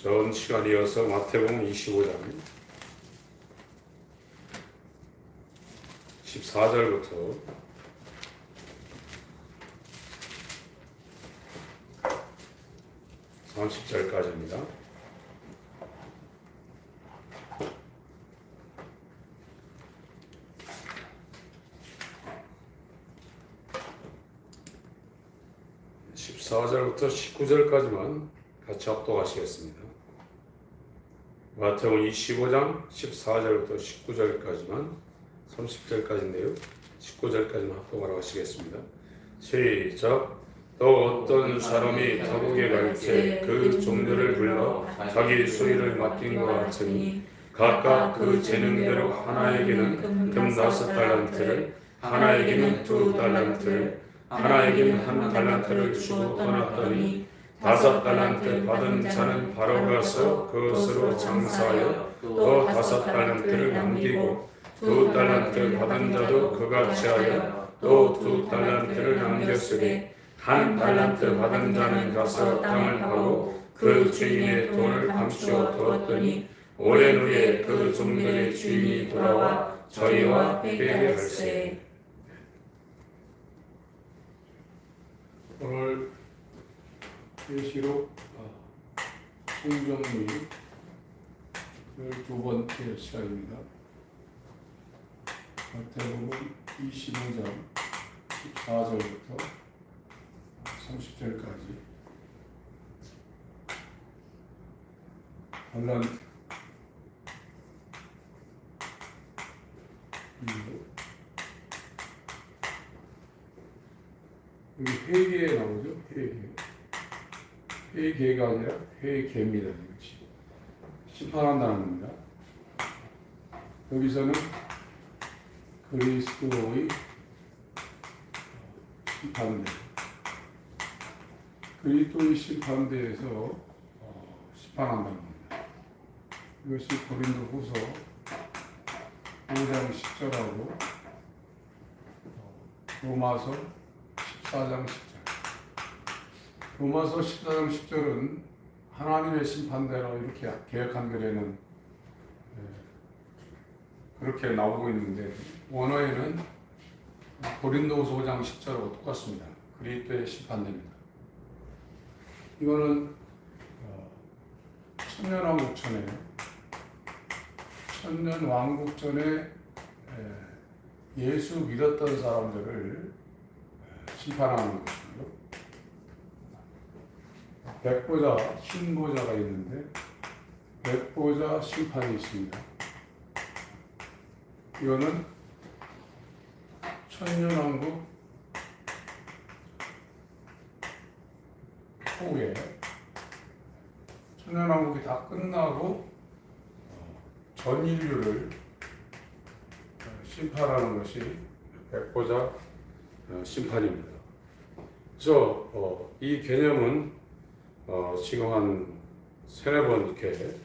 전 시간에 이어서 마태복음 25장 14절부터 30절까지입니다. (14절부터) (19절까지만) 같이 합독하시겠습니다. 마태복음 25장 14절부터 19절까지만 30절까지인데요. 19절까지만 합독하러 하시겠습니다. 시작. 또 어떤 사람이 타국에 갈 때 그 종들을 불러 자기 소유를 맡긴 것 같으니 각각 그 재능대로 하나에게는 금 5달란트를, 하나에게는 2달란트를, 하나에게는 1달란트를 주고 떠났더니 5달란트 받은 자는 바로 가서 그것으로 장사하여 또 5달란트를 남기고 2달란트 받은 자도 그같이 하여 또 2달란트를 남겼으니 1달란트 받은 자는 가서 땅을 파고 그 주인의 돈을 감추어 두었더니 오랜 후에 그 종들의 주인이 돌아와 저희와 회개할세. 오늘 계시록 성경이 12번째 시간입니다. 마태복음 25장 14절부터 30절까지 달란트 여기 회개에 나오죠. 회개가 아니라 회개입니다. 심판한다는 겁니다. 여기서는 그리스도의 심판대, 그리스도의 심판대에서 심판한다는 겁니다. 이것이 고린도후서 5장 10절하고 로마서 14장 10절. 로마서 14장 10절은 하나님의 심판대로 이렇게 개혁한글에는 그렇게 나오고 있는데 원어에는 고린도후서 5장 10절하고 똑같습니다. 그리스도의 심판대입니다. 이거는 천년왕국전에 천년왕국전에 예수 믿었던 사람들을 심판하는 것이고요. 백보자, 흰보자가 있는데 백보자 심판이 있습니다. 이거는 천년왕국 후에 천년왕국이 다 끝나고 전 인류를 심판하는 것이 백보자 심판입니다. 그래서 이 개념은 지금 한 3-4번 이렇게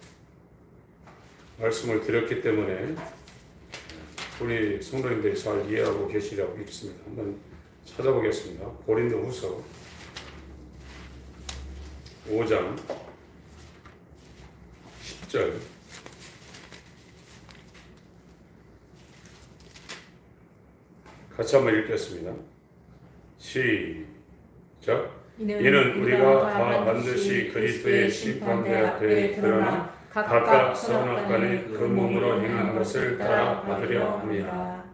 말씀을 드렸기 때문에 우리 성도님들이 잘 이해하고 계시리라고 믿습니다. 한번 찾아보겠습니다. 고린도후서 5장 10절 같이 한번 읽겠습니다. 시작. 이는 우리가 다 반드시 그리스도의 심판대 앞에 드러나 각각 선악간에 그 몸으로 행한 것을 따라 받으려 합니다.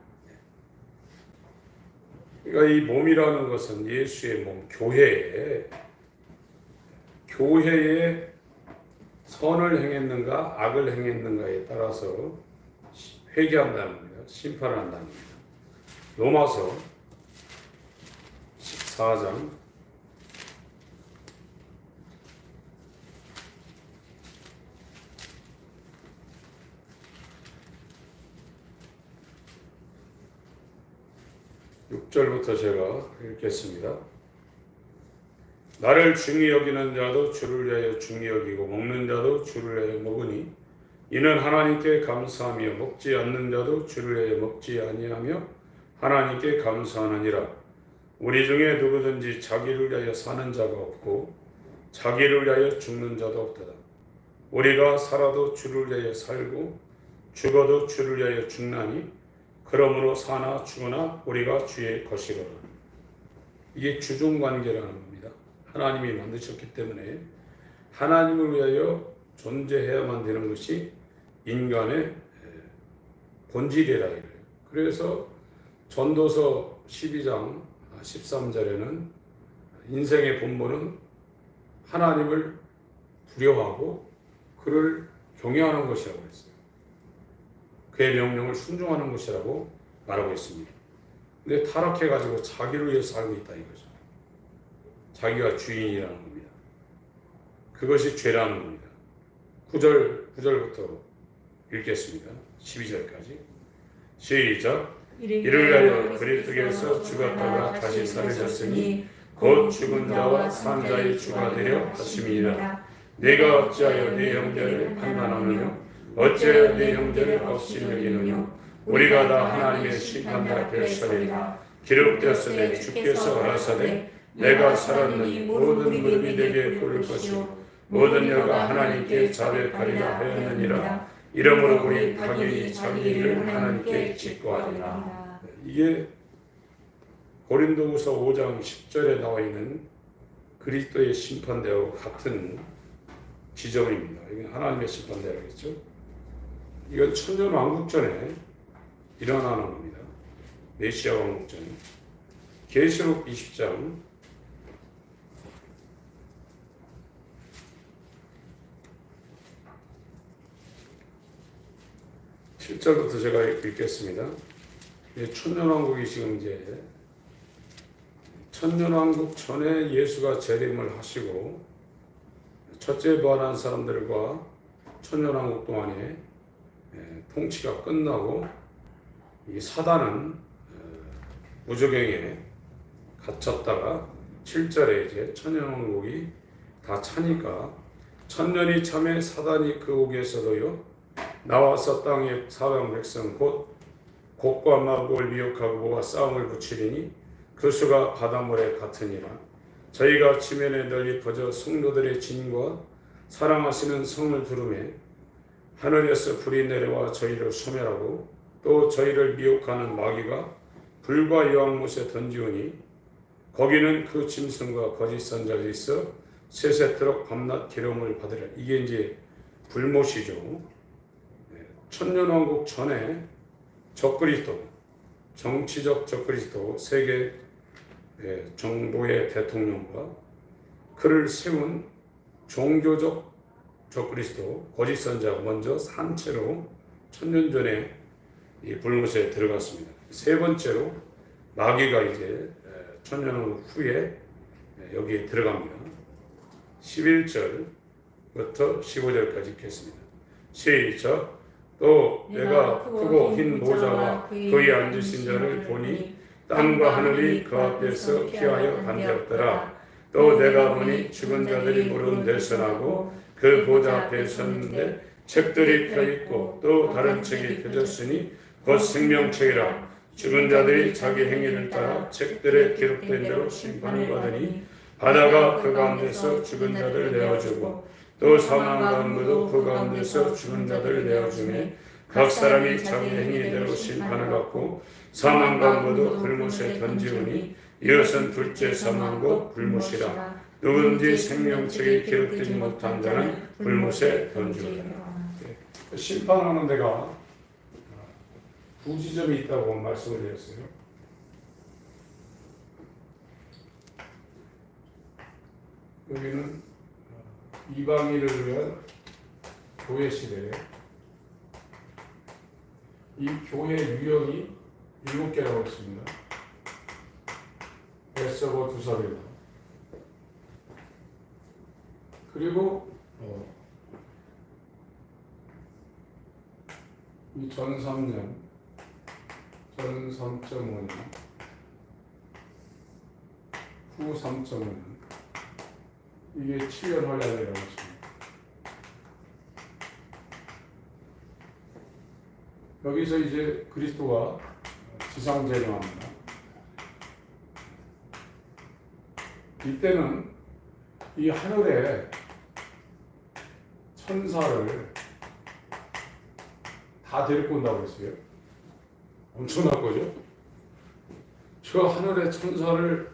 그러니까 이 몸이라는 것은 예수의 몸, 교회에 선을 행했는가 악을 행했는가에 따라서 회개한다는 겁니다. 심판을 한다는 겁니다. 로마서 14장 6절부터 제가 읽겠습니다. 나를 중히 여기는 자도 주를 위하여 중히 여기고 먹는 자도 주를 위하여 먹으니 이는 하나님께 감사하며 먹지 않는 자도 주를 위하여 먹지 아니하며 하나님께 감사하느니라. 우리 중에 누구든지 자기를 위하여 사는 자가 없고 자기를 위하여 죽는 자도 없도다. 우리가 살아도 주를 위하여 살고 죽어도 주를 위하여 죽나니 그러므로 사나 죽으나 우리가 주의 것이로라. 이게 주종관계라는 겁니다. 하나님이 만드셨기 때문에 하나님을 위하여 존재해야만 되는 것이 인간의 본질이라 이래요. 그래서 전도서 12장 13절에는 인생의 본분은 하나님을 두려워하고 그를 경외하는 것이라고 했어요. 그의 명령을 순종하는 것이라고 말하고 있습니다. 근데 타락해가지고 자기를 위해 살고 있다 이거죠. 자기가 주인이라는 겁니다. 그것이 죄라는 겁니다. 9절부터 읽겠습니다. 12절까지 시작. 이를 위하여 그리스도께서 죽었다가 다시 살으셨으니 곧 죽은 자와 산 자의 주가 되려 하심이니라. 내가 어찌하여 네 형제를 판단하느냐 어찌하여 네 형제를 없이 여기느냐 우리가 다 하나님의 심판대 앞에 서리라. 기록되었으되 주께서 가라사대 내가 살았느니 모든 무릎이 내게 꿇을 것이요 모든 혀가 하나님께 자백하리라 하였느니라. 이러므로 우리 각인이 자기 일을 하나님께 직고하리라. 이게 고린도후서 5장 10절에 나와 있는 그리스도의 심판대와 같은 지점입니다. 이게 하나님의 심판대라겠죠. 이건 천년 왕국 전에 일어나는 겁니다. 메시아 왕국 전에. 계시록 20장 7절부터 제가 읽겠습니다. 천년왕국이 지금 이제 천년왕국 전에 예수가 재림을 하시고 첫째 부활한 사람들과 천년왕국 동안에 통치가 끝나고 이 사단은 무저갱에 갇혔다가 7절에 이제 천년왕국이 다 차니까 천년이 참에 사단이 그 옥에서도요 나와서 땅의 사방 백성 곧 곡과 마곡을 미혹하고 모아 싸움을 붙이리니 그 수가 바닷물에 같으니라. 저희가 지면에 널리 퍼져 성도들의 진과 사랑하시는 성을 두르매 하늘에서 불이 내려와 저희를 소멸하고 또 저희를 미혹하는 마귀가 불과 유황못에 던지오니 거기는 그 짐승과 거짓 선자가 있어 세세토록 밤낮 기름을 받으라. 이게 이제 불못이죠. 천년왕국 전에 적그리스도, 정치적 적그리스도, 세계 정보의 대통령과 그를 세운 종교적 적그리스도, 거짓 선자가 먼저 산채로 천년 전에 이 불못에 들어갔습니다. 세 번째로 마귀가 이제 천년왕국 후에 여기에 들어갑니다. 11절부터 15절까지 읽겠습니다. 시작. 또 내가 크고 흰 모자와 그의 앉으신 자를 보니 땅과 하늘이 그 앞에서 피하여 반되었더라. 또 내가 보니 죽은 자들이 무릎 내선하고 그 보좌 앞에 섰는데 책들이 펴있고 또 다른 책이 펴졌으니 곧 생명책이라. 죽은 자들이 자기 행위를 따라 책들에 기록된 대로 심판을 받으니 바다가 그 가운데서 죽은 자들을 내어주고 또 사망과 음부도 그 가운데서 죽은 자들을 내어주매 각 사람이 자기 행위대로 심판을 받고 사망과 음부도 불못에 던지우니 이것은 둘째 사망과 불못이라. 누구든지 생명책에 기록되지 못한 자는 불못에 던지우리라. 심판하는 데가 두 지점이 있다고 말씀을 드렸어요. 여기는 이방인을 위한 교회 시대에 이 교회 유형이 7개라고 했습니다. 에스더 두사벨 그리고 이 전 3년 전 3.5년 후 3.5년 이게 7년 활약이라고 했습니다. 여기서 이제 그리스도가 지상 재림합니다. 이때는 이 하늘에 천사를 다 데리고 온다고 했어요. 엄청난 거죠. 저 하늘의 천사를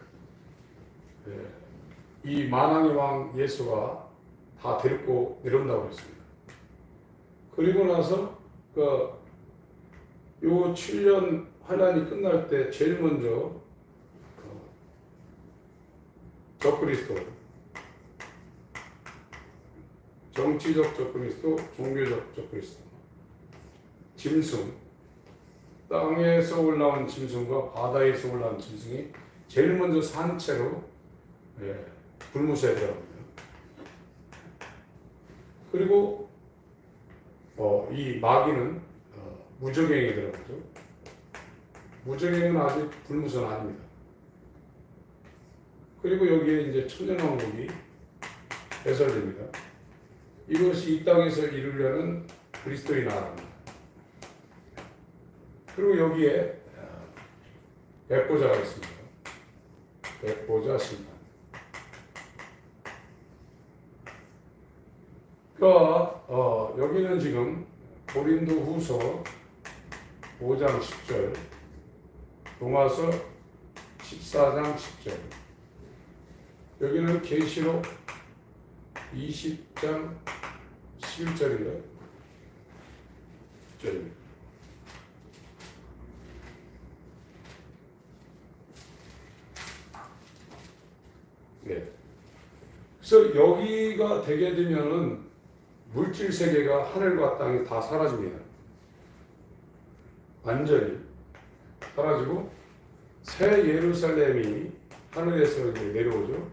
이 만왕의 왕 예수가 다 데리고 내려온다고 했습니다. 그리고 나서 요 7년 환란이 끝날 때 제일 먼저 적그리스도, 정치적 적그리스도, 종교적 적그리스도, 짐승, 땅에서 올라온 짐승과 바다에서 올라온 짐승이 제일 먼저 산채로 불무서야 들어갑니다. 그리고 이 마귀는 무적행에 들어가죠. 무적행은 아직 불무서는 아닙니다. 그리고 여기에 이제 천년왕국이 배설됩니다. 이것이 이 땅에서 이루려는 그리스도의 나라입니다. 그리고 여기에 백보자가 있습니다. 백보자 심판. 여기는 지금 고린도 후서 5장 10절, 로마서 14장 10절, 여기는 계시록 20장 11절인가요? 10절입니다. 네. 그래서 여기가 되게 되면은 물질 세계가 하늘과 땅이 다 사라집니다. 완전히 사라지고 새 예루살렘이 하늘에서 이제 내려오죠.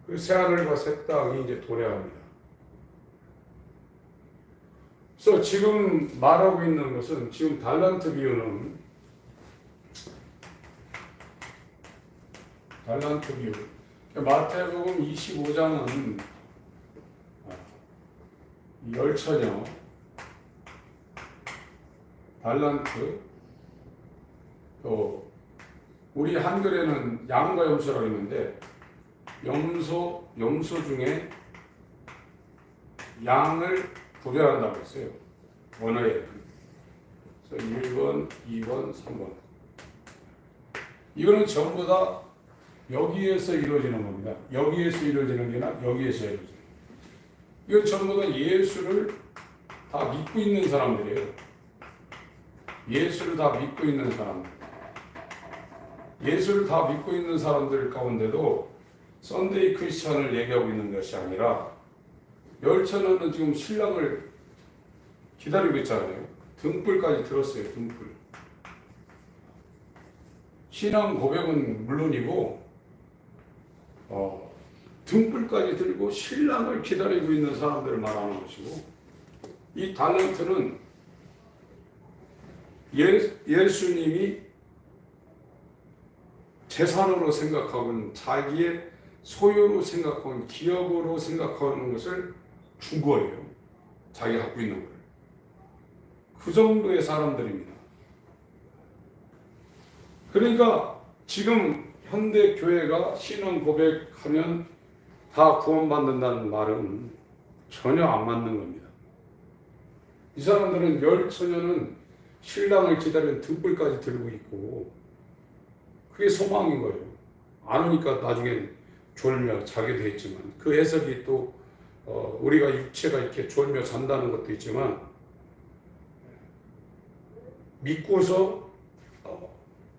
그 새 하늘과 새 땅이 이제 도래합니다. 그래서 지금 말하고 있는 것은 지금 달란트 비유는 달란트 비유. 마태복음 25장은 열처녀, 달란트, 또 우리 한글에는 양과 염소라고 있는데 염소 중에 양을 구별한다고 했어요. 원어에. 그래서 1번, 2번, 3번. 이거는 전부 다 여기에서 이루어지는 겁니다. 여기에서 이루어지는 게 아니라 여기에서 이루어지는 거예요. 이건 전부 다 예수를 다 믿고 있는 사람들이에요. 예수를 다 믿고 있는 사람들. 예수를 다 믿고 있는 사람들 가운데도 썬데이 크리스찬을 얘기하고 있는 것이 아니라 열처녀는 지금 신랑을 기다리고 있잖아요. 등불까지 들었어요. 등불. 신앙 고백은 물론이고 등불까지 들고 신랑을 기다리고 있는 사람들을 말하는 것이고, 이 달란트는 예수님이 재산으로 생각하고는 자기의 소유로 생각하는 기업으로 생각하는 것을 준 거예요. 자기가 갖고 있는 걸. 그 정도의 사람들입니다. 그러니까 지금 현대 교회가 신앙 고백하면 다 구원받는다는 말은 전혀 안 맞는 겁니다. 이 사람들은 열처녀는 신랑을 기다리는 등불까지 들고 있고 그게 소망인 거예요. 안 오니까 나중에 졸며 자게 되겠지만, 그 해석이 또 우리가 육체가 이렇게 졸며 잔다는 것도 있지만 믿고서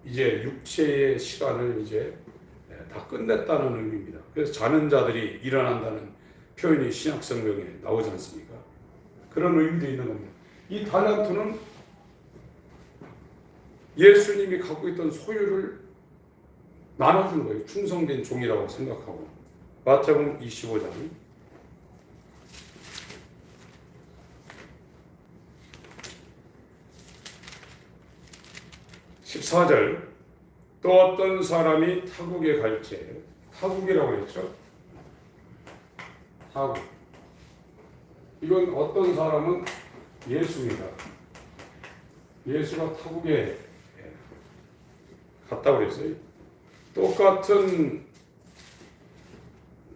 이제 육체의 시간을 이제 다 끝냈다는 의미입니다. 그래서 자는 자들이 일어난다는 표현이 신약 성경에 나오지 않습니까? 그런 의미도 있는 겁니다. 이 달란트는 예수님이 갖고 있던 소유를 나눠준 거예요. 충성된 종이라고 생각하고. 마태복음 25장 14절, 또 어떤 사람이 타국에 갈지, 타국이라고 했죠. 타국. 이건 어떤 사람은 예수입니다. 예수가 타국에 갔다고 그랬어요. 똑같은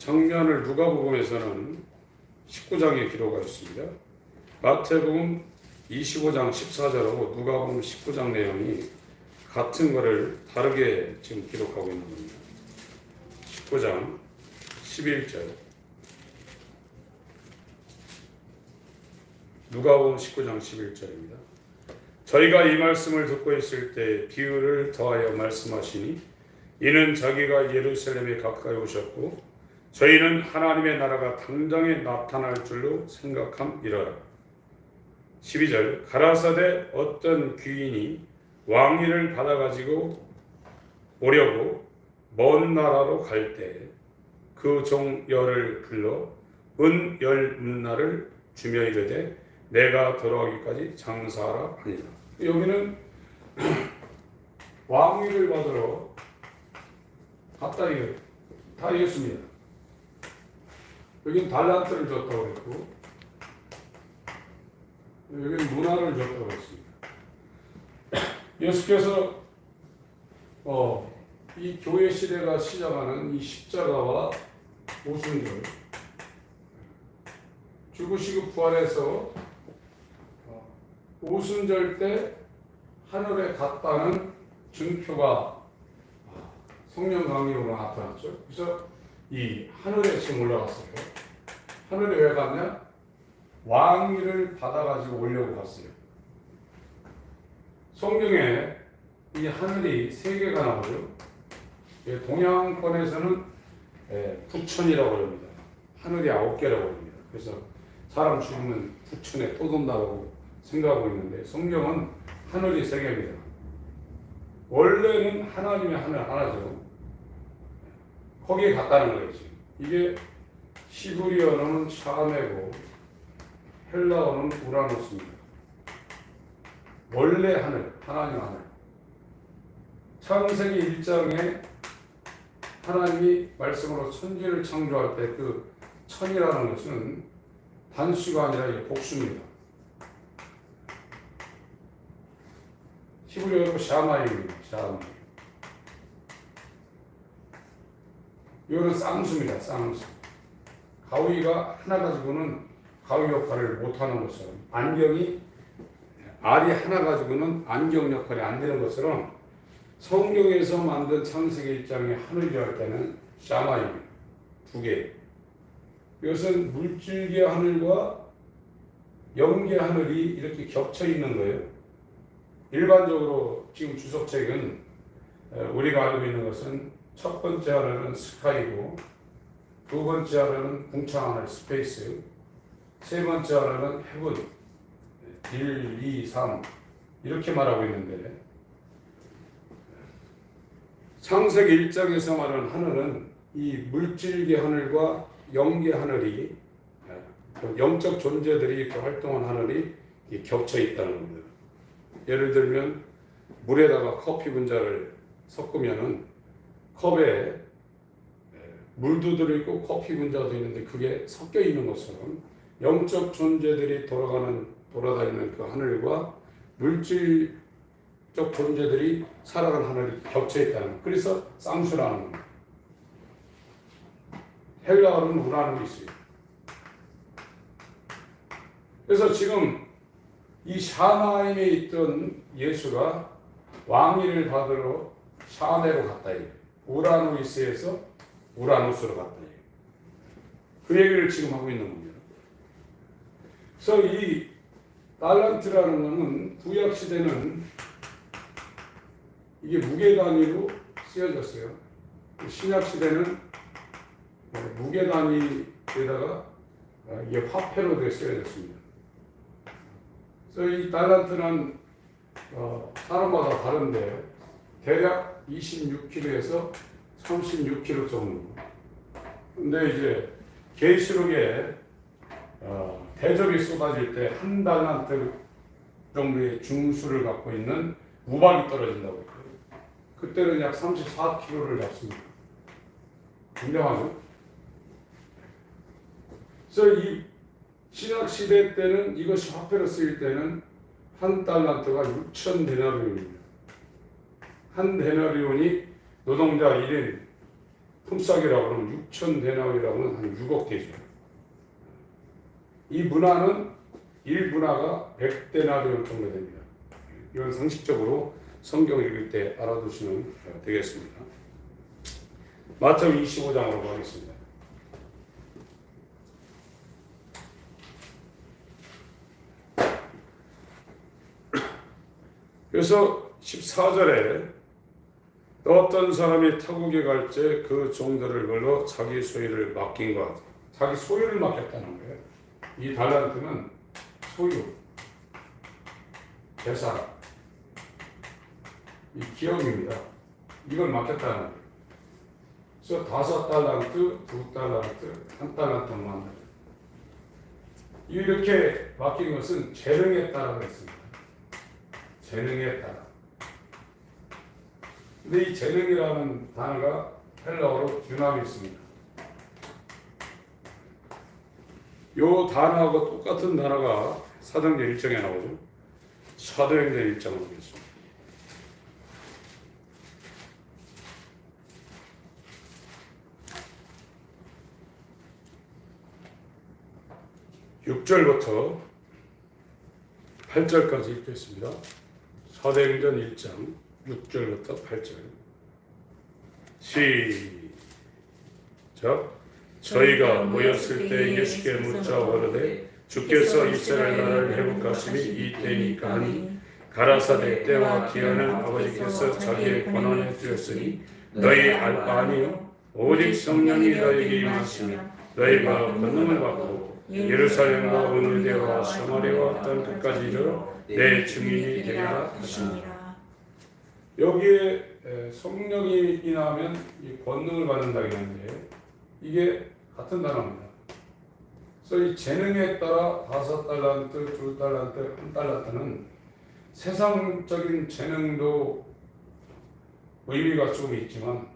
장면을 누가복음에서는 19장에 기록하였습니다. 마태복음 25장 14절하고 누가복음 19장 내용이 같은 것을 다르게 지금 기록하고 있는 겁니다. 19장 11절, 누가복음 19장 11절입니다. 저희가 이 말씀을 듣고 있을 때 비유를 더하여 말씀하시니 이는 자기가 예루살렘에 가까이 오셨고 저희는 하나님의 나라가 당장에 나타날 줄로 생각함이러라. 12절, 가라사대 어떤 귀인이 왕위를 받아가지고 오려고 먼 나라로 갈 때 그 종 열을 불러 은 열 문나를 주며 이르되 내가 돌아오기까지 장사하라 하니라. 여기는 왕위를 받으러 갔다 이거예요. 다 예수입니다. 여긴 달란트를 줬다고 했고 여기는 문화를 줬다고 했습니다. 예수께서 이 교회 시대가 시작하는 이 십자가와 오순절, 죽으시고 부활해서 오순절 때 하늘에 갔다는 증표가 성령 강림으로 나타났죠. 그래서 이 하늘에 지금 올라갔어요. 하늘에 왜 갔냐? 왕위를 받아가지고 오려고 갔어요. 성경에 이 하늘이 세 개가 나오죠. 동양권에서는 부천이라고 합니다. 하늘이 9개라고 합니다. 그래서 사람 죽으면 부천에 또 돈다고 생각하고 있는데 성경은 하늘이 세 개입니다. 원래는 하나님의 하늘 하나죠. 거기에 갔다는 거예요. 지금. 이게 히브리어는 샤메고 헬라어는 우라노스입니다. 원래 하늘, 하나님 하늘. 창세기 1장에 하나님이 말씀으로 천지를 창조할 때 그 천이라는 것은 단수가 아니라 이게 복수입니다. 히브리어로 샤마임입니다. 샤마임. 이거는 쌍수입니다. 쌍수. 가위가 하나 가지고는 가위 역할을 못하는 것처럼 안경이 알이 하나 가지고는 안경 역할이 안 되는 것처럼 성경에서 만든 창세기 1장의 하늘이라 할 때는 샤마임입니다. 두 개. 이것은 물질계 하늘과 영계 하늘이 이렇게 겹쳐 있는 거예요. 일반적으로 지금 주석책은 우리가 알고 있는 것은 첫 번째 하늘은 스카이고 두 번째 하늘은 궁창 하늘 스페이스, 세 번째 하늘은 헤븐 1, 2, 3 이렇게 말하고 있는데 창세기 1장에서 말하는 하늘은 이 물질계 하늘과 영계 하늘이 영적 존재들이 이렇게 활동한 하늘이 겹쳐 있다는 겁니다. 예를 들면 물에다가 커피 분자를 섞으면은 컵에 물도 들어있고 커피 분자도 있는데 그게 섞여 있는 것처럼 영적 존재들이 돌아다니는 그 하늘과 물질적 존재들이 살아가는 하늘이 겹쳐 있다는 것. 그래서 쌍수라는 겁니다. 헬라어는 우라노 있어요. 그래서 지금 이 샤마임에 있던 예수가 왕위를 받으러 샤메로 갔다 이거예요. 우라노이스에서 우라노스로 갔다 이거예요. 그 얘기를 지금 하고 있는 겁니다. 그래서 이 달란트라는 것은 구약 시대는 이게 무게 단위로 쓰여졌어요. 신약 시대는 무게 단위에다가 이게 화폐로 쓰여졌습니다. 그래서 이 달란트는 사람마다 다른데 대략 26kg에서 36kg 정도. 근데 이제 계시록에 대접이 쏟아질 때 한 달란트 정도의 중수를 갖고 있는 우박이 떨어진다고 했거든요. 그때는 약 34kg를 잡습니다. 굉장하죠? 그래서 이 신약 시대 때는 이것이 화폐로 쓰일 때는 한 달란트가 6천 데나리온입니다. 한 데나리온이 노동자 1인 품삯이라고 하면 6천 데나리라고 하면 한 6억 되죠. 이 문화는 1문화가 100데나리온 정도 됩니다. 이건 상식적으로 성경 읽을 때 알아두시면 되겠습니다. 마태복음 25장으로 가겠습니다. 그래서 14절에 어떤 사람이 타국에 갈 때 그 종들을 불러 자기 소유를 맡긴 것 같아요. 자기 소유를 맡겼다는 거예요. 이 달란트는 소유, 재산, 이 기업입니다. 이걸 맡겼다는 거예요. 그래서 5달란트, 2달란트, 1달란트만 이렇게 맡긴 것은 재능에 따라 했습니다. 재능에 따라. 근데 이 재능이라는 단어가 헬라어로 듀나미 있습니다. 요 단어하고 똑같은 단어가 사도행전 1장에 나오죠. 사도행전 1장을 보겠습니다. (6절부터) 8절까지 읽겠습니다. 사도행전 1장 6절부터 8절 시작. 저희가 모였을 때 예수께 묻자 오르되 주께서 이스라엘 나라를 회복하심이 이때니까 하니 가라사대 때와 기한을 아버지께서 자기의 권한에 두었으니 너희 알 바 아니요 오직 성령이 너희에게 임하시며 너희가 권능을 받고 예루살렘과 오늘대와 사마리아와 땅 끝까지 이르러 내 증인이 되리라 하시니라. 여기에 성령이 임하면 이 권능을 받는다고 했는데 이게 같은 단어입니다. 그래서 이 재능에 따라 5달란트, 2달란트, 1달란트는 세상적인 재능도 의미가 좀 있지만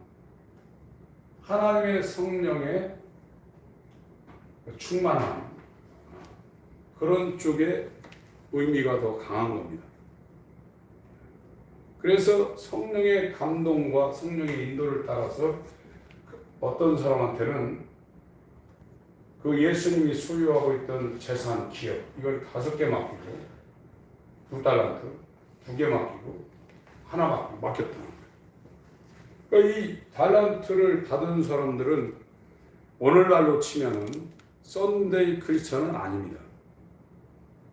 하나님의 성령의 충만함 그런 쪽에 의미가 더 강한 겁니다. 그래서 성령의 감동과 성령의 인도를 따라서 어떤 사람한테는 그 예수님이 소유하고 있던 재산, 기업 이걸 5개 맡기고 2달란트, 2개 맡기고 하나 맡겼다는 거예요. 그러니까 이 달란트를 받은 사람들은 오늘날로 치면은 썬데이 크리스천은 아닙니다.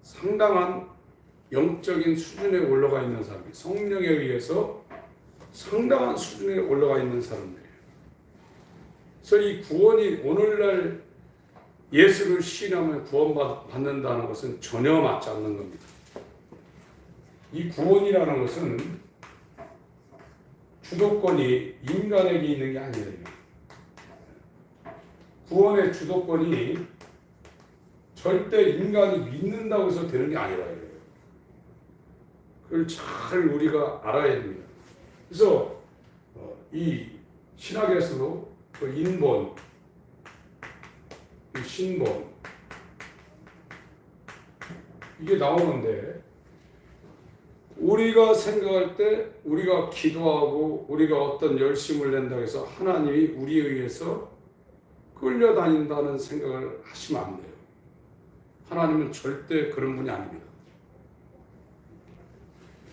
상당한 영적인 수준에 올라가 있는 사람이 성령에 의해서 상당한 수준에 올라가 있는 사람들이에요. 그래서 이 구원이 오늘날 예수를 신하면 구원받는다는 것은 전혀 맞지 않는 겁니다. 이 구원이라는 것은 주도권이 인간에게 있는 게 아니에요. 구원의 주도권이 절대 인간이 믿는다고 해서 되는 게 아니라 이래요. 그걸 잘 우리가 알아야 됩니다. 그래서 이 신학에서도 그 인본, 이 신본 이게 나오는데 우리가 생각할 때 우리가 기도하고 우리가 어떤 열심을 낸다고 해서 하나님이 우리에 의해서 끌려다닌다는 생각을 하시면 안 돼요. 하나님은 절대 그런 분이 아닙니다.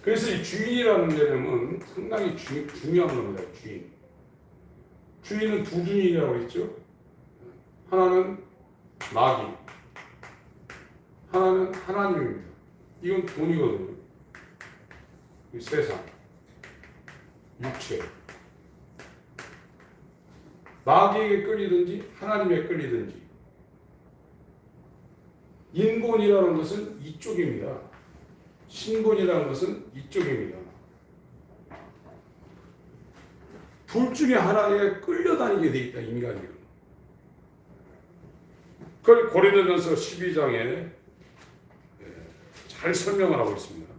그래서 이 주인이라는 개념은 상당히 중요한 겁니다. 주인은 두 주인이라고 했죠. 하나는 마귀, 하나는 하나님입니다. 이건 돈이거든요. 이 세상, 육체. 마귀에게 끌리든지 하나님에게 끌리든지. 인본이라는 것은 이쪽입니다. 신본이라는 것은 이쪽입니다. 둘 중에 하나에 끌려다니게 돼 있다, 인간이. 그걸 고린도전서 12장에 잘 설명을 하고 있습니다.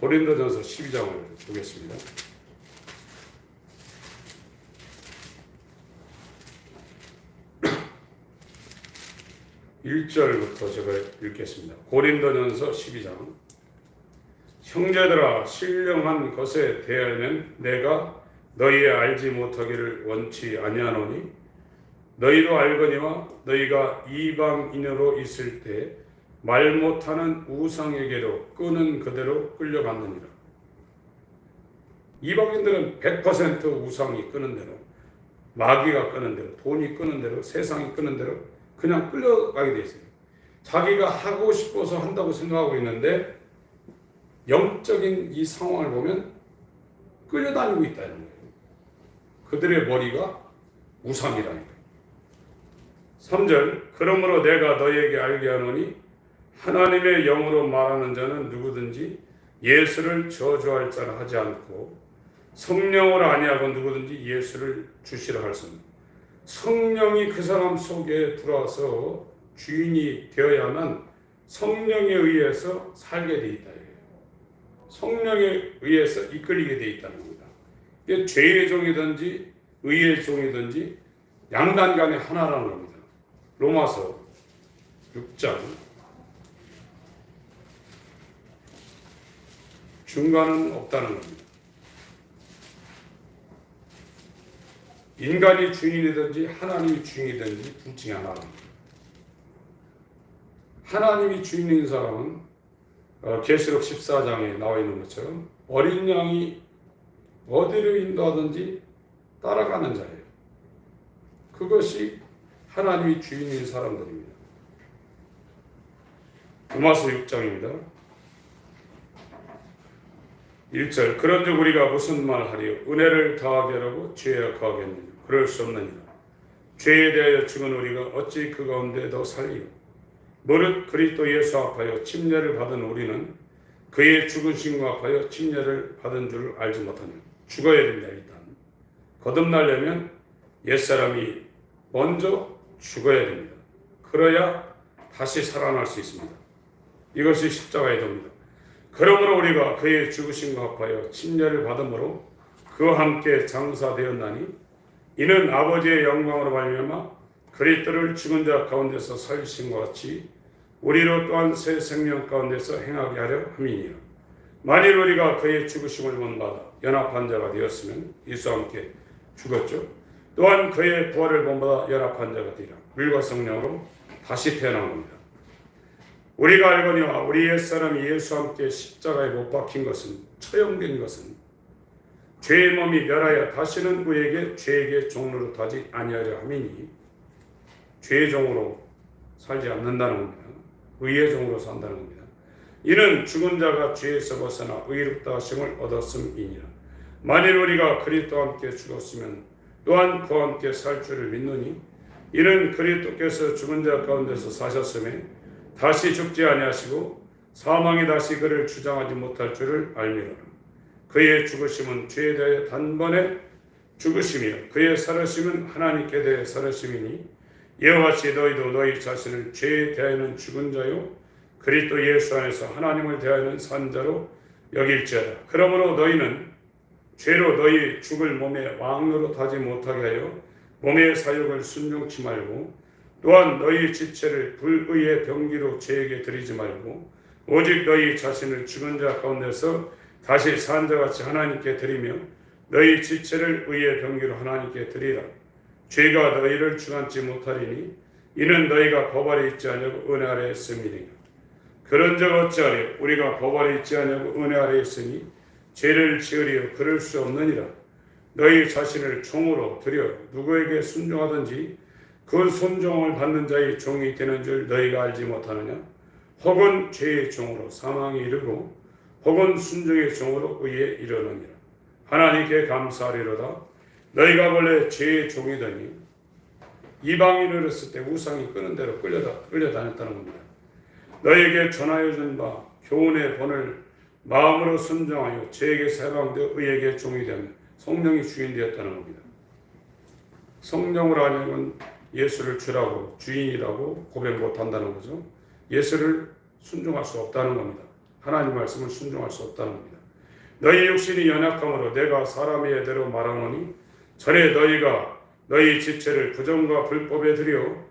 고린도전서 12장을 보겠습니다. (1절부터) 제가 읽겠습니다. 고린도전서 12장. 형제들아, 신령한 것에 대하여는 내가 너희의 알지 못하기를 원치 아니하노니 너희도 알거니와 너희가 이방인으로 있을 때 말 못하는 우상에게로 끄는 그대로 끌려갔느니라. 이방인들은 100% 우상이 끄는 대로, 마귀가 끄는 대로, 돈이 끄는 대로, 세상이 끄는 대로 그냥 끌려가게 돼 있어요. 자기가 하고 싶어서 한다고 생각하고 있는데 영적인 이 상황을 보면 끌려다니고 있다는 거예요. 그들의 머리가 우상이라니까. 3절 그러므로 내가 너희에게 알게 하노니 하나님의 영으로 말하는 자는 누구든지 예수를 저주할 자라 하지 않고 성령으로 아니하고 누구든지 예수를 주시라 할 수 없습니다. 성령이 그 사람 속에 들어와서 주인이 되어야만 성령에 의해서 살게 돼 있다. 성령에 의해서 이끌리게 돼 있다는 겁니다. 이게 죄의 종이든지 의의 종이든지 양단 간의 하나라는 겁니다. 로마서 6장 중간은 없다는 겁니다. 인간이 주인이든지 하나님이 주인이든지 둘 중에 하나입니다. 하나님이 주인인 사람은 계시록 14장에 나와 있는 것처럼 어린 양이 어디로 인도하든지 따라가는 자예요. 그것이 하나님이 주인인 사람들입니다. 로마서 6장입니다. 1절 그런즉 우리가 무슨 말하리요? 은혜를 더하게 하라고 죄에 거하겠느냐? 그럴 수 없느니라. 죄에 대하여 죽은 우리가 어찌 그 가운데 더 살리요? 무릇 그리스도 예수 앞하여 침례를 받은 우리는 그의 죽으심과 합하여 침례를 받은 줄 알지 못하냐? 죽어야 됩니다. 일단 거듭나려면 옛사람이 먼저 죽어야 됩니다. 그래야 다시 살아날 수 있습니다. 이것이 십자가의 도입니다. 그러므로 우리가 그의 죽으심과 합하여 침례를 받음으로 그와 함께 장사되었나니 이는 아버지의 영광으로 말미암아 그리스도를 죽은 자 가운데서 살리심과 같이 우리로 또한 새 생명 가운데서 행하게 하려 함이니라. 만일 우리가 그의 죽으심을 본받아 연합한 자가 되었으면 예수와 함께 죽었죠. 또한 그의 부활을 본받아 연합한 자가 되리라. 물과 성령으로 다시 태어난 겁니다. 우리가 알거니와 우리 옛사람이 예수와 함께 십자가에 못 박힌 것은 처형된 것은 죄의 몸이 멸하여 다시는 우리에게 죄에게 종로로 타지 아니하려 함이니 죄의 종으로 살지 않는다는 겁니다. 의의 종으로 산다는 겁니다. 이는 죽은 자가 죄에서 벗어나 의롭다 하심을 얻었음이니라. 만일 우리가 그리스도와 함께 죽었으면 또한 그와 함께 살 줄을 믿노니 이는 그리스도께서 죽은 자 가운데서 사셨음에 다시 죽지 아니하시고 사망이 다시 그를 주장하지 못할 줄을 알미로라. 그의 죽으심은 죄에 대해 단번에 죽으심이요 그의 살으심은 하나님께 대해 살으심이니 이와 같이 너희도 너희 자신을 죄에 대하여는 죽은 자요 그리스도 예수 안에서 하나님을 대하여는 산 자로 여길지어다. 그러므로 너희는 죄로 너희 죽을 몸에 왕노로 타지 못하게 하여 몸의 사욕을 순종치 말고 또한 너희 지체를 불의의 병기로 죄에게 드리지 말고 오직 너희 자신을 죽은 자 가운데서 다시 산 자같이 하나님께 드리며 너희 지체를 의의 병기로 하나님께 드리라. 죄가 너희를 주관치 못하리니 이는 너희가 법 아래 있지 아니하고 은혜 아래 있음이니라. 그런즉 어찌하리요? 우리가 법 아래 있지 아니하고 은혜 아래 있으니 죄를 지으리요 그럴 수 없느니라. 너희 자신을 종으로 드려 누구에게 순종하든지 그 순종을 받는 자의 종이 되는 줄 너희가 알지 못하느냐? 혹은 죄의 종으로 사망에 이르고 혹은 순종의 종으로 의에 이르느니라. 하나님께 감사하리로다. 너희가 본래 죄의 종이더니 이방인을 했을 때 우상이 끄는 대로 끌려다녔다는 겁니다. 너희에게 전하여 준 바 교훈의 본을 마음으로 순종하여 죄에게 사방되어 의에게 종이 되며 성령이 주인 되었다는 겁니다. 성령으로 하려면 예수를 주라고 주인이라고 고백 못한다는 거죠. 예수를 순종할 수 없다는 겁니다. 하나님 말씀을 순종할 수 없다는 겁니다. 너희 육신이 연약함으로 내가 사람의 예대로 말하노니 전에 너희가 너희 지체를 부정과 불법에 드려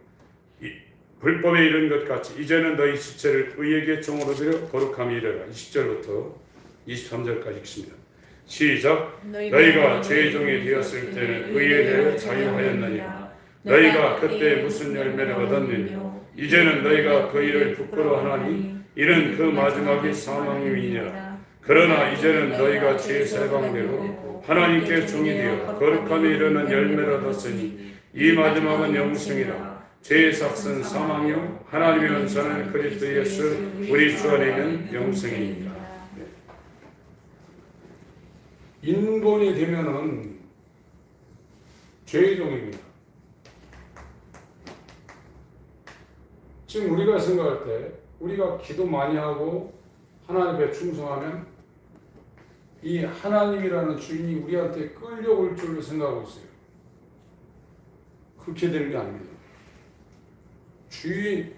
불법에 이른 것 같이 이제는 너희 지체를 의에게 종으로 드려 거룩함에 이르라. 20절부터 23절까지 읽습니다. 시작. 너희가 죄의 종이 되었을 때는 의에 대하여 자유하였느니라. 너희가 그때 무슨 열매를 얻었느냐. 이제는 너희가 그 일을 부끄러워하나니 이는 그 마지막이 사망임이니라. 그러나 이제는 너희가 제 사방대로 하나님께 종이 되어 거룩함에 이르는 열매를 얻었으니 이 마지막은 영생이라. 죄의 삭은 사망이요 하나님의 은사는 그리스도 예수 우리 주 안에 있는 영생입니다. 인본이 되면은 죄의 종입니다. 지금 우리가 생각할 때 우리가 기도 많이 하고 하나님께 충성하면 이 하나님이라는 주인이 우리한테 끌려올 줄로 생각하고 있어요. 그렇게 되는 게 아닙니다. 주인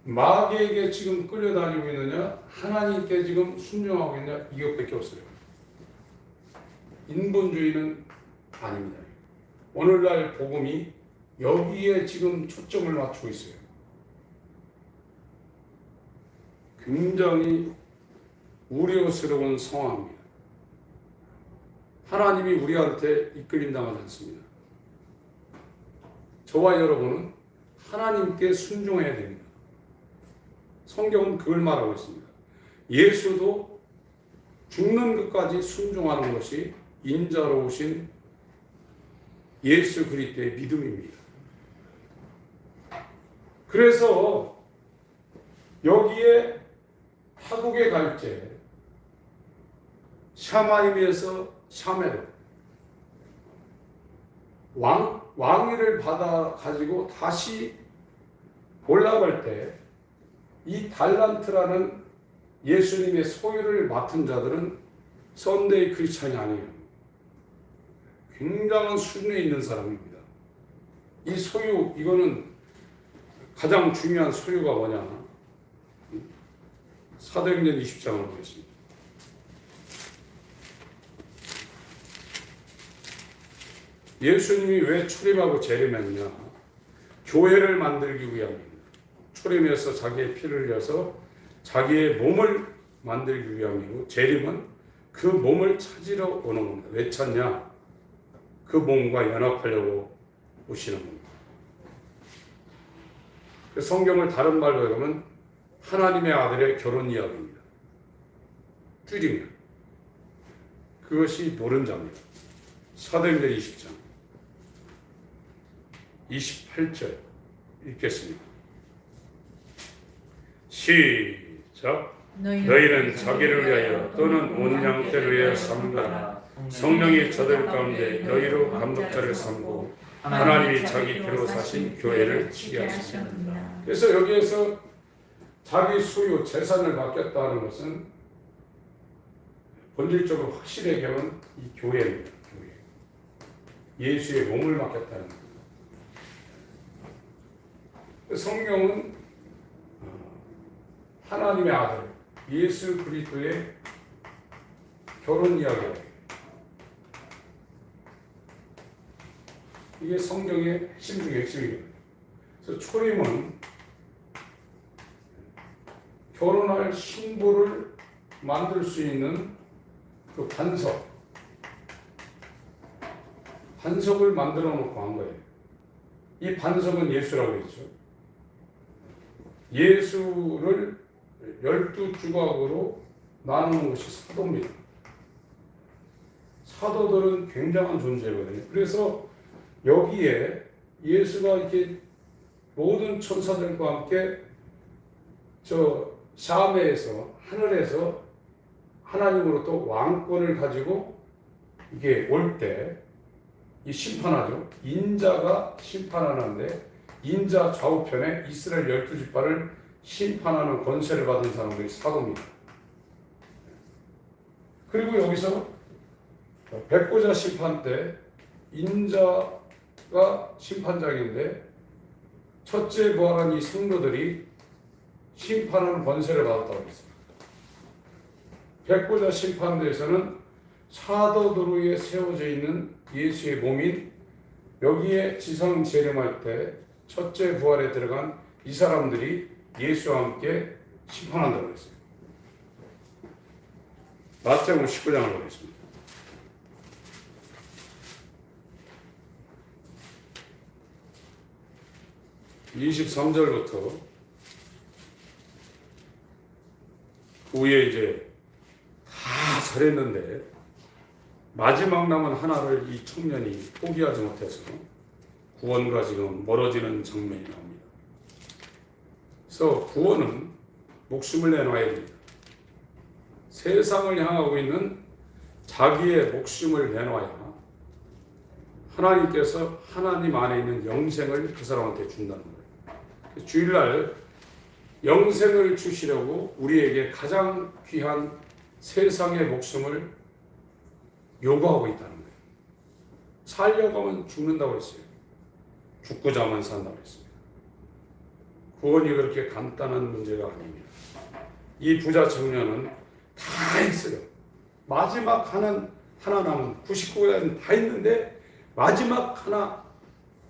마귀에게 지금 끌려다니고 있느냐 하나님께 지금 순종하고 있느냐 이것밖에 없어요. 인본주의는 아닙니다. 오늘날 복음이 여기에 지금 초점을 맞추고 있어요. 굉장히 우려스러운 상황입니다. 하나님이 우리한테 이끌림당하지 않습니다. 저와 여러분은 하나님께 순종해야 됩니다. 성경은 그걸 말하고 있습니다. 예수도 죽는 것까지 순종하는 것이 인자로우신 예수 그리스도의 믿음입니다. 그래서 여기에 타국에 갈 때 샤마임에서 샤메로 왕위를 받아 가지고 다시 올라갈 때 이 달란트라는 예수님의 소유를 맡은 자들은 썬데이 크리스찬이 아니에요. 굉장한 수준에 있는 사람입니다. 이 소유, 이거는 가장 중요한 소유가 뭐냐? 사도행전 20장을 보겠습니다. 예수님이 왜 출임하고 재림했냐? 교회를 만들기 위함입니다. 출임해서 자기의 피를 흘려서 자기의 몸을 만들기 위함이고, 재림은 그 몸을 찾으러 오는 겁니다. 왜 찾냐? 그 몸과 연합하려고 오시는 겁니다. 성경을 다른 말로 하면 하나님의 아들의 결혼 이야기입니다. 줄이면 그것이 노른자입니다. 사도행전 20장 28절 읽겠습니다. 시작. 너희는 자기를 위하여 또는 온 양떼를 위하여 삼가라. 성령이 저들 가운데 너희로 감독자를 삼고 하나님이 자기 피로 사신 교회를 지게 하십니다. 그래서 여기에서 자기 소유 재산을 맡겼다는 것은 본질적으로 확실하게 하면 이 교회입니다. 교회. 예수의 몸을 맡겼다는 겁니다. 성경은 하나님의 아들 예수 그리스도의 결혼 이야기예요. 이게 성경의 핵심 중의 핵심이에요. 그래서 초림은 결혼할 신부를 만들 수 있는 그 반석을 만들어 놓고 한 거예요. 이 반석은 예수라고 했죠. 예수를 12조각으로 나누는 것이 사도입니다. 사도들은 굉장한 존재거든요. 그래서 여기에 예수가 이렇게 모든 천사들과 함께 저 샤메에서 하늘에서 하나님으로부터 왕권을 가지고 이게 올 때 이 심판하죠. 인자가 심판하는데 인자 좌우편에 이스라엘 12지파를 심판하는 권세를 받은 사람들이 사도입니다. 그리고 여기서 백보자 심판 때 인자가 심판장인데 첫째 부활한 이 성도들이 심판하는 권세를 받았다고 했습니다. 백보자 심판대에서는 사도들 위에 세워져 있는 예수의 몸인 여기에 지상 재림할 때 첫째 부활에 들어간 이 사람들이 예수와 함께 심판한다고 했어요. 마태복음 19장을 보겠습니다. (23절부터) 후에 이제 다 잘했는데 마지막 남은 하나를 이 청년이 포기하지 못해서 구원과 지금 멀어지는 장면이 나옵니다. 그래서 구원은 목숨을 내놔야 됩니다. 세상을 향하고 있는 자기의 목숨을 내놔야 하나님께서 하나님 안에 있는 영생을 그 사람한테 준다는 거예요. 주일날 영생을 주시려고 우리에게 가장 귀한 세상의 목숨을 요구하고 있다는 거예요. 살려고 하면 죽는다고 했어요. 죽고자 하면 산다고 했습니다. 구원이 그렇게 간단한 문제가 아닙니다. 이 부자 청년은 다 했어요. 마지막 하나 남은 99가지는 다 했는데 마지막 하나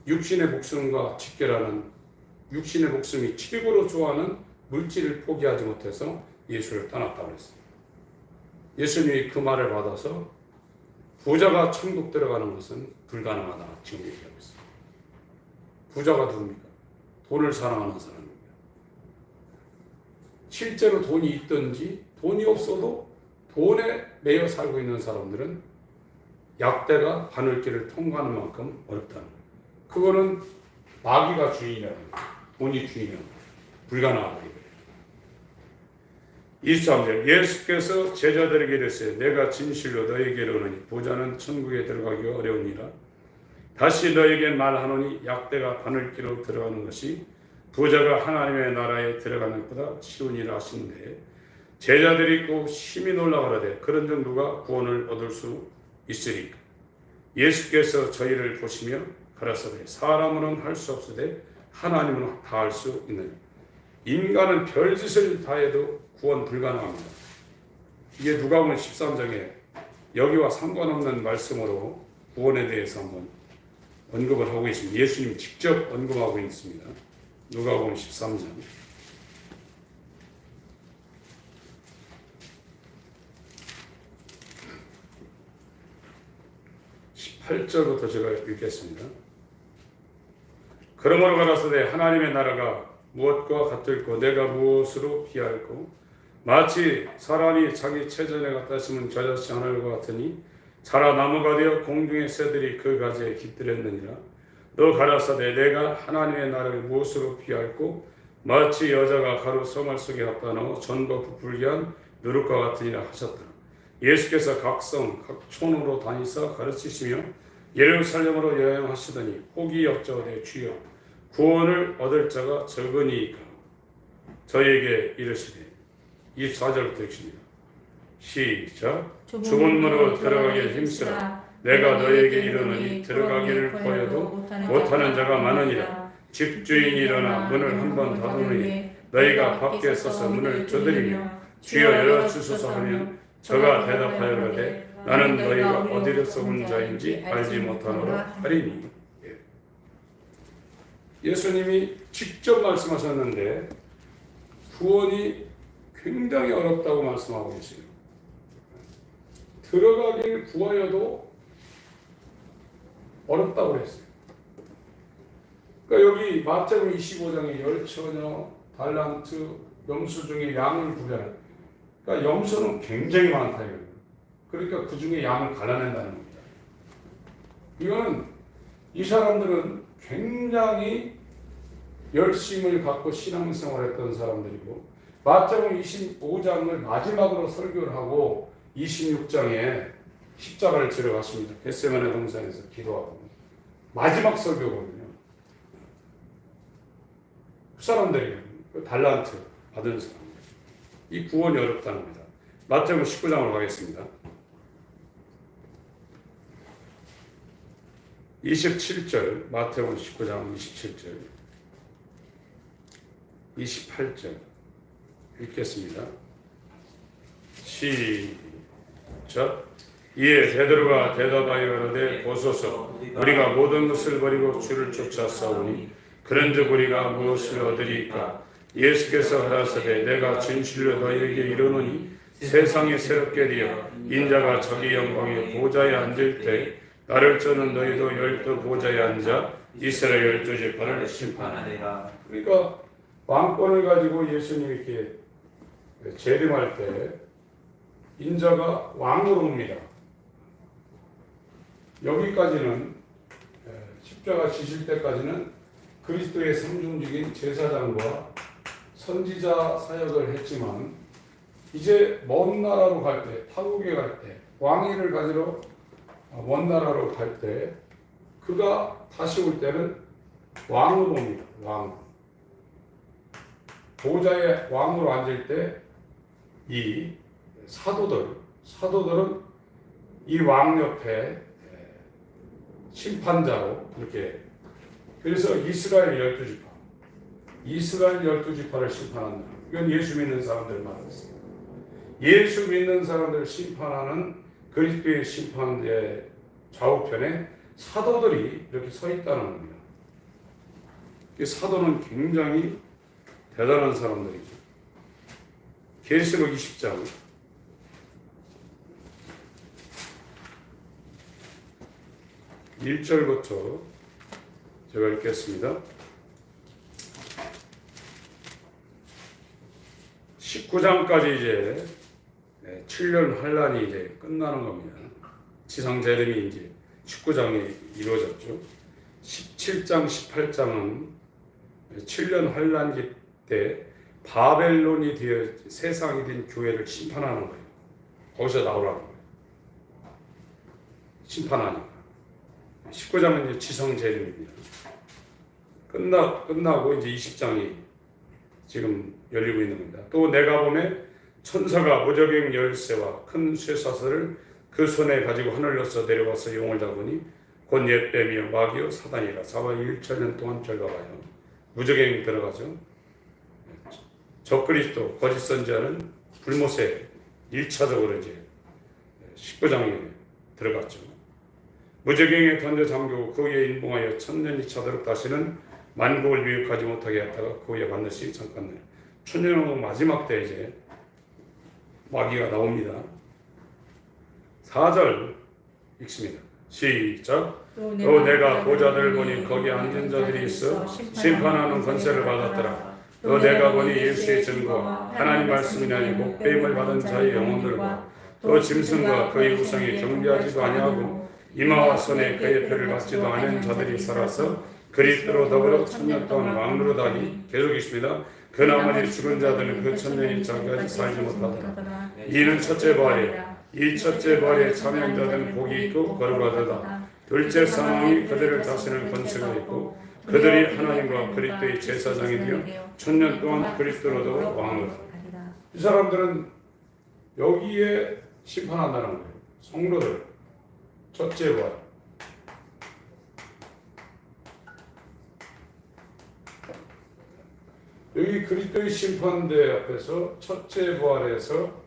육신의 목숨과 직결하는 육신의 목숨이 최고로 좋아하는 물질을 포기하지 못해서 예수를 떠났다고 했습니다. 예수님이 그 말을 받아서 부자가 천국 들어가는 것은 불가능하다 지금 얘기하고 있습니다. 부자가 누굽니까? 돈을 사랑하는 사람입니다. 실제로 돈이 있든지 돈이 없어도 돈에 매여 살고 있는 사람들은 약대가 바늘길을 통과하는 만큼 어렵다는 거예요. 그거는 마귀가 주인이라는 거예요. 돈이 주인이라는 거예요. 불가능하다 이거예요. 23절 예수께서 제자들에게 이르시되 내가 진실로 너희에게 이르노니 부자는 천국에 들어가기가 어려우니라. 다시 너희에게 말하노니 약대가 바늘길로 들어가는 것이 부자가 하나님의 나라에 들어가는 것보다 쉬우니라 하시는데 제자들이 꼭 심히 놀라가라되 그런즉 누가 구원을 얻을 수 있으리까. 예수께서 저희를 보시며 가라사대 사람으로는 할 수 없으되 하나님은 다 할 수 있느니 인간은 별짓을 다해도 구원 불가능합니다. 이게 누가복음 13장에 여기와 상관없는 말씀으로 구원에 대해서 한번 언급을 하고 있습니다. 예수님이 직접 언급하고 있습니다. 누가복음 13장 18절부터 제가 읽겠습니다. 그러므로 가라사대 하나님의 나라가 무엇과 같을꼬 내가 무엇으로 비할꼬 마치 사람이 자기 체전에 갖다 심은 겨자씨 하늘과 같으니 자라나무가 되어 공중의 새들이 그 가지에 깃들였느니라. 또 가라사대 내가 하나님의 나라를 무엇으로 비할꼬 마치 여자가 가루 성알 속에 갖다 넣어 전과 부풀게 한 누룩과 같으니라 하셨더라. 예수께서 각 성, 각 촌으로 다니사 가르치시며 예루살렘으로 여행하시더니 혹이 역저하되 주여 구원을 얻을 자가 적으니이까 저희에게 이르시되 24절부터 읽습니다. 시작. 좁은 문으로 들어가기를 힘쓰라. 내가 너희에게 이르노니 들어가기를 구하여도 못하는 자가 많으니라. 집주인이 일어나 문을 한 번 닫으니 너희가 밖에 서서 문을 두드리며 주여 열어주소서 하면 저가 대답하여 그러되 나는 너희가 어디로서 온 자인지 알지 못하노라 하리니. 예수님이 직접 말씀하셨는데 구원이 굉장히 어렵다고 말씀하고 계세요. 들어가기를 구하여도 어렵다고 그랬어요. 그러니까 여기 마태복음 25장에 열처녀, 달란트, 염소 중에 양을 구별하는, 그러니까 염소는 굉장히 많다 이거예요. 그러니까 그 중에 양을 갈라낸다는 겁니다. 이거는 이 사람들은 굉장히 열심을 갖고 신앙생활했던 사람들이고 마태복음 25장을 마지막으로 설교를 하고 26장에 십자가를 지러 갔습니다. 겟세마네 동산에서 기도하고 마지막 설교거든요. 그 사람들이 달란트 받은 사람들. 이 구원이 어렵다는 겁니다. 마태복음 19장으로 가겠습니다. 27절 마태복음 19장 27절 28절 읽겠습니다. 시작. 이에 베드로가 대답하여 가로되 보소서 우리가 모든 것을 버리고 주를 쫓아 싸우니 그런즉 우리가 무엇을 얻으리까. 예수께서 가라사대 내가 진실로 너희에게 이르노니 세상이 새롭게 되어 인자가 자기 영광의 보좌에 앉을 때 나를 쫓는 너희도 열두 보좌에 앉아 이스라엘 열두 지파를 심판하리라. 그러니까 왕권을 가지고 예수님이 이렇게 재림할 때 인자가 왕으로 옵니다. 여기까지는 십자가 지실 때까지는 그리스도의 상징적인 제사장과 선지자 사역을 했지만 이제 먼 나라로 갈 때, 타국에 갈 때, 왕위를 가지러 먼 나라로 갈 때 그가 다시 올 때는 왕으로 옵니다. 왕. 보좌에 왕으로 앉을 때 이 사도들은 이 왕 옆에 심판자로 이렇게, 그래서 이스라엘 12지파를 심판한다. 이건 예수 믿는 사람들 말했습니다. 예수 믿는 사람들을 심판하는 그리스도의 심판대의 좌우편에 사도들이 이렇게 서 있다는 겁니다. 이 사도는 굉장히 대단한 사람들이죠. 계시록 20장 1절부터 제가 읽겠습니다. 19장까지 이제 7년 환란이 이제 끝나는 겁니다. 지상 재림이 이제 19장에 이루어졌죠. 17장, 18장은 7년 환란기 때 바벨론이 되어 세상이 된 교회를 심판하는 거예요. 거기서 나오라는 거예요. 심판하니까. 19장은 이제 지상 재림입니다. 끝나고 이제 20장이 지금 열리고 있는 겁니다. 또 내가 보매 천사가 무저갱 열쇠와 큰 쇠사슬을 그 손에 가지고 하늘로서 내려와서 용을 잡으니 곧 옛뱀이요 마귀요 사단이라 4와 1천년 동안 절가봐요. 무저갱 들어가죠. 적그리스도 거짓 선지자는 불못에 1차적으로 이제 19장에 들어갔죠. 무저갱에 던져 잠그고 그 위에 인봉하여 천년이 차도록 다시는 만국을 미혹하지 못하게 했다가 그 위에 반드시 잠깐 천년왕국 마지막 때 이제 마귀가 나옵니다. 4절 읽습니다. 시작. 또 내가 보좌들을 보니 거기 앉은 자들이 있어 심판하는 권세를 받았더라. 또 내가 보니 예수의 증거와 하나님 말씀이 아니고 목배임을 받은 자의 영혼들과 또 짐승과 그의 우상에 경배하지도 아니하고 이마와 손에 그의 표를 받지도 않은 자들이 살아서 그리스도로 더불어 천년 동안 왕노릇하니 계속 있습니다. 그 나머지 죽은 자들은 그 천년이 차기까지 살지 못하더라. 이는 첫째 부활이라. 이 첫째 부활에 참여자들은 복이 있고 거룩하도다. 둘째 사망이 그들을 자신을 권세가 있고 그들이 하나님과 그리스도의 제사장이 되어 천년 동안 그리스도로 더불어 왕노릇하리라. 이 사람들은 여기에 심판한다는 거예요. 성도들 첫째 부활. 여기 그리스도의 심판대 앞에서 첫째 부활에서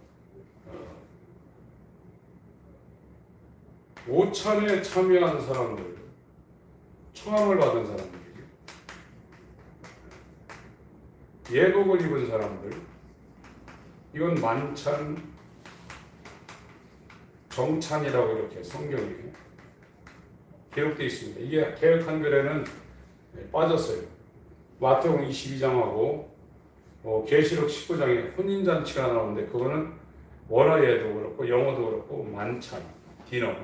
5찬에 참여한 사람들, 청함을 받은 사람들, 예복을 입은 사람들, 이건 만찬, 정찬이라고 이렇게 성경에 기록되어 있습니다. 이게 개역 한글에는 빠졌어요. 마태복음 22장하고 계시록 19장에 혼인잔치가 나오는데 그거는 원어에도 그렇고 영어도 그렇고 만찬, 디너,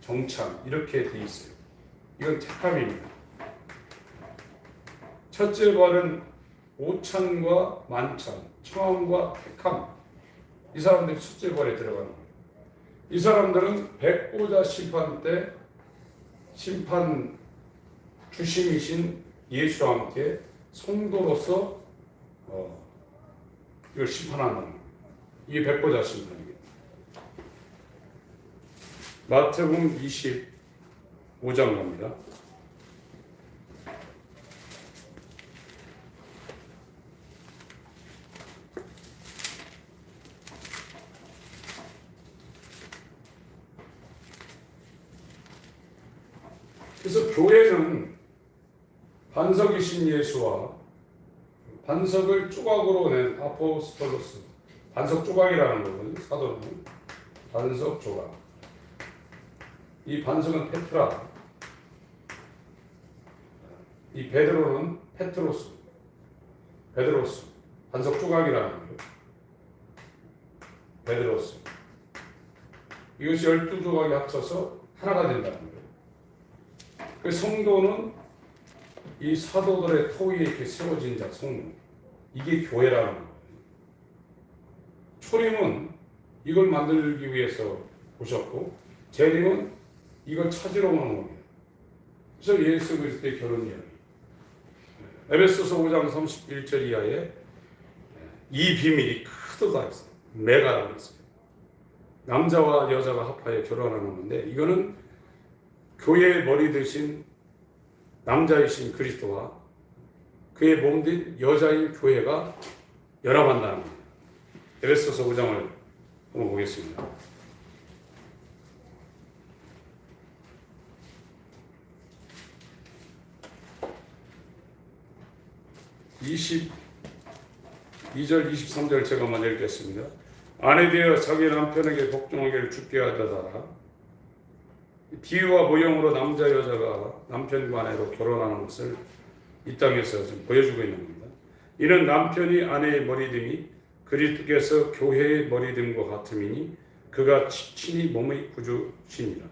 정찬 이렇게 돼 있어요. 이건 택함입니다. 첫째 부활은 오찬과 만찬, 청함과 택함, 이 사람들이 첫째 부활에 들어가는 거예요. 이 사람들은 백보자 심판 때 심판 주심이신 예수와 함께 성도로서 이걸 심판하는 거예요. 이게 백보자 심판입니다. 마태복음 25장 갑니다. 그래서 교회는 반석이신 예수와 반석을 조각으로 낸 아포스톨로스, 반석 조각이라는 거거든요. 사도는 반석 조각. 이 반석은 페트라, 이 베드로는 페트로스, 베드로스, 반석 조각이라는 거예요. 베드로스. 이것이 12조각이 합쳐서 하나가 된다는 거예요. 그 성도는 이 사도들의 토 위에 이렇게 세워진 자, 성도. 이게 교회라는 거예요. 초림은 이걸 만들기 위해서 오셨고, 재림은 이걸 찾으러 오는 겁니다. 그래서 예수 그리스도의 결혼 이야기. 에베소서 5장 31절 이하에 이 비밀이 크도다 했어요. 메가라고 했어요. 남자와 여자가 합하여 결혼하는 건데, 이거는 교회의 머리 되신 남자이신 그리스도와 그의 몸된 여자인 교회가 연합한다는 겁니다. 에베소서 5장을 한번 보겠습니다. 22절 23절 제가 먼저 읽겠습니다. 아내 되어 자기 남편에게 복종하기를 주께 하다가 비유와 모형으로 남자 여자가 남편과 아내로 결혼하는 것을 이 땅에서 지금 보여주고 있는 겁니다. 이는 남편이 아내의 머리됨이 그리스도께서 교회의 머리됨과 같음이니 그가 친히 몸의 구주시니라.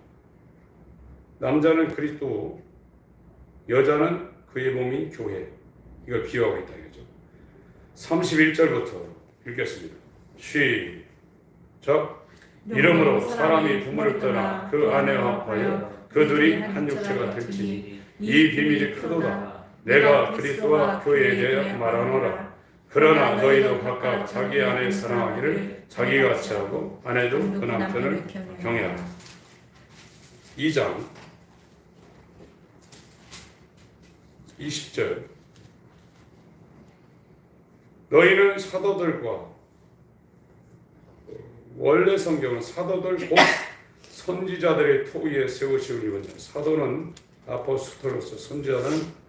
남자는 그리스도, 여자는 그의 몸인 교회. 이걸 비유하고 있다 이거죠. 31절부터 읽겠습니다. 시작. 이러므로 사람이 부모를 떠나 그 아내와 합하여 그들이 한 육체가 될지니 이 비밀이 크도다. 내가 그리스도와 교회에 대하여 말하노라. 그러나 너희도 각각 자기 아내 사랑하기를 자기같이 하고 아내도 그 남편을 경외하라. 2장 20절. 너희는 사도들과, 원래 성경은 사도들 곧 선지자들의 토 위에 세우시고 입은 자. 사도는 아포스톨로스, 선지자는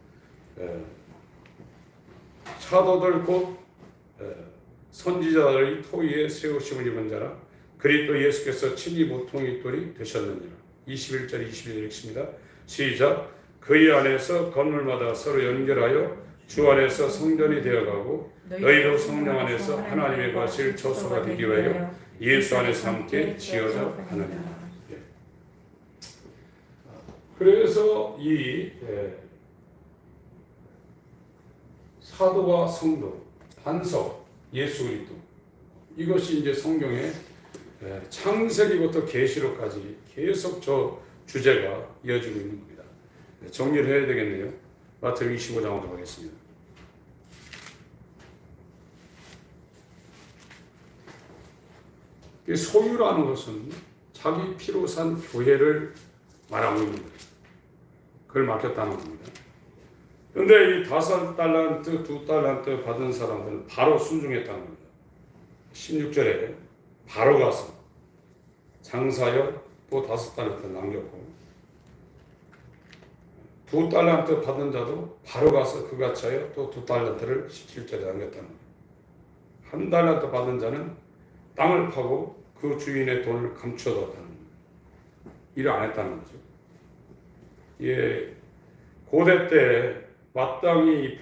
사도들 곧 선지자들의 토 위에 세우심을 입은 자라. 그리스도 예수께서 친히 모퉁이 돌이 되셨느니라. 21절 22절 읽습니다. 시작. 그의 안에서 건물마다 서로 연결하여 주 안에서 성전이 되어가고 너희도 성령 안에서 하나님의 거실 처소가 되기 위하여 예수 안에서 함께 지어져 가느니라. 그래서 이 사도와 성도, 반석, 예수 그리스도, 이것이 이제 성경의 창세기부터 계시록까지 계속 저 주제가 이어지고 있는 겁니다. 정리를 해야 되겠네요. 마태복음 25장으로 가겠습니다. 소유라는 것은 자기 피로 산 교회를 말하고 있는 거예요. 그걸 맡겼다는 겁니다. 그런데 이 5달란트, 2달란트 받은 사람들은 바로 순종했다는 겁니다. 16절에 바로 가서 장사여 또 5달란트 남겼고, 2달란트 받은 자도 바로 가서 그같이 하여 또 2달란트를 17절에 남겼다는 거예요. 1달란트 받은 자는 땅을 파고 그 주인의 돈을 감춰뒀다는 거예요. 일을 안 했다는 거죠. 예, 고대 때 마땅히 이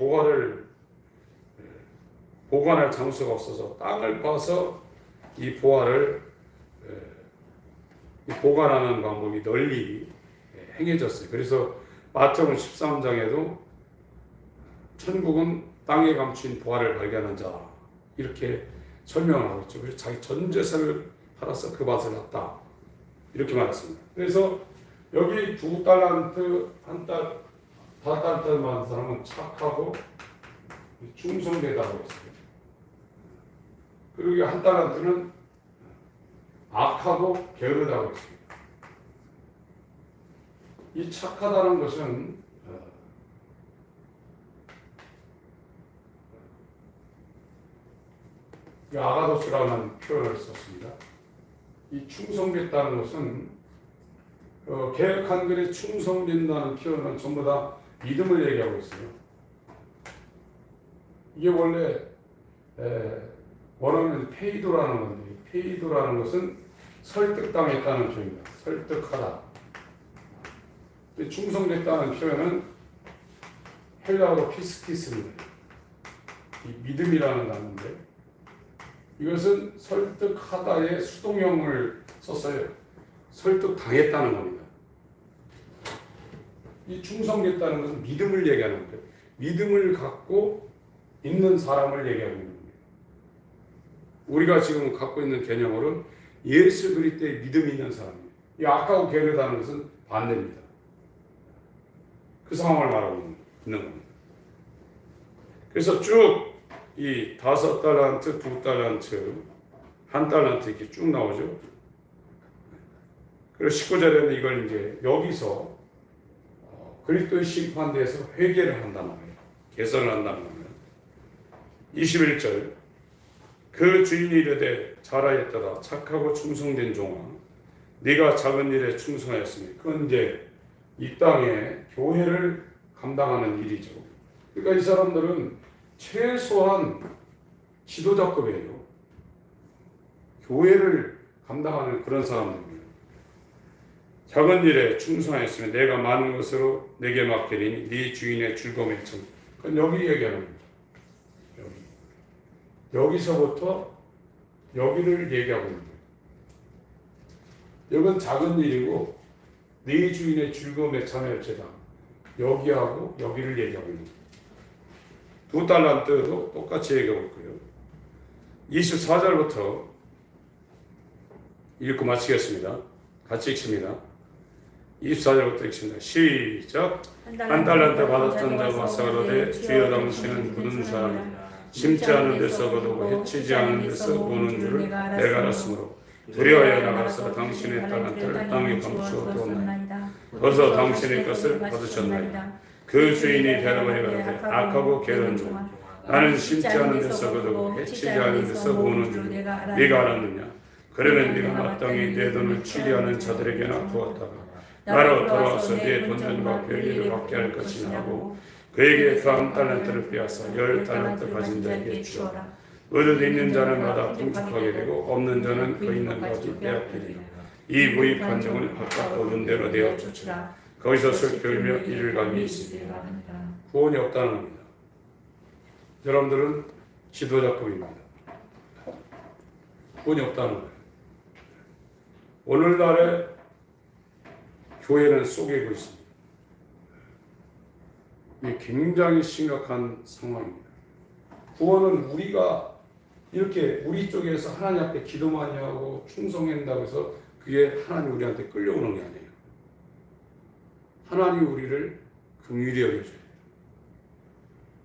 보관할 장소가 없어서 땅을 파서 이 보화를 보관하는 방법이 널리 행해졌어요. 그래서 마태복음 13장에도 천국은 땅에 감춘 보화를 발견한 자, 이렇게 설명하고 있죠. 그래서 자기 전 재산을 팔아서 그 밭을 샀다, 이렇게 말했습니다. 그래서 여기 2달란트, 5달란트 받은 사람은 착하고 충성되다고 했어요. 그리고 1달란트는 악하고 게으르다고 했습니다. 이 착하다는 것은 아가도스라는 표현을 썼습니다. 이 충성됐다는 것은 개역 한글에 충성된다는 표현은 전부 다 믿음을 얘기하고 있어요. 이게 원래 원어는 페이도라는 건데, 페이도라는 것은 설득당했다는 표현입니다. 설득하다. 충성됐다는 표현은 헬라어로 피스티스입니다. 이 믿음이라는 단어인데, 이것은 설득하다의 수동형을 썼어요. 설득당했다는 겁니다. 이 충성됐다는 것은 믿음을 얘기하는 거예요. 믿음을 갖고 있는 사람을 얘기하고 있는 거예요. 우리가 지금 갖고 있는 개념으로는 예수 그리스도의 믿음이 있는 사람이에요. 이 악하고 게으르다는 것은 반대입니다. 그 상황을 말하고 있는 겁니다. 그래서 쭉 이 5달란트, 2달란트, 1달란트 이렇게 쭉 나오죠. 그리고 19절에는 이걸 이제 여기서 그리스도의 심판대에서 회개를 한단 말이에요. 개선을 한다는 거예요. 21절 그 주인이 이르되 잘하였도다 착하고 충성된 종아 네가 작은 일에 충성하였으니 그건 이제 이 땅에 교회를 감당하는 일이죠. 그러니까 이 사람들은 최소한 지도자급이에요. 교회를 감당하는 그런 사람들이에요. 작은 일에 충성하였으면 내가 많은 것으로 내게 맡기리니 네 주인의 즐거움에 참. 그건 여기 얘기하는 거예요. 여기서부터 여기를 얘기하고 있는 거예요. 이건 작은 일이고 네 주인의 즐거움에 참여할지다. 여기하고 여기를 얘기하고 있는 거예요. 2달란트도 똑같이 얘기하고 있고요. 24절부터 읽고 마치겠습니다. 같이 읽습니다. 24절부터 읽습니다. 시작. 1달란트 받았던 자가 와서 가로되 주여 당신은 굳은 사람이 심지 않은 데서 거두고 해치지 않은 데서 보는 줄을 내가 알았으므로 두려워하여 나가서 당신의 달란트를 땅에 감추어 두었나이다. 어서 당신의 것을 받으셨나이다. 그 주인이 대답하여 가로되 악하고 게으른 종 나는 심지 않은 데서 거두고 해치지 않은 데서 보는 줄 네가 알았느냐. 그러면 네가 마땅히 내 돈을 취리하는 자들에게나 두었다가 나로 돌아와서 네 본전과 별일을 받게 할 것이냐 하고 그에게 그 1달란트를 빼앗아 10달란트 가진 자에게 주어라. 얻어 있는 자는 마다 풍족하게 되고 없는 자는 그 있는 것이 빼앗기리라. 이 부의 판정을 각각 얻은 대로 내어 주치라. 거기서 슬퍼하며 이를감이 있으리라. 구원이 없다는 겁니다. 여러분들은 지도자급입니다. 구원이 없다는 거예요. 오늘날의 교회는 속이고 있습니다. 이게 굉장히 심각한 상황입니다. 구원은 우리가 이렇게 우리 쪽에서 하나님 앞에 기도 많이 하고 충성한다고 해서 그게 하나님 우리한테 끌려오는 게 아니에요. 하나님 우리를 긍휼히 여겨줘요.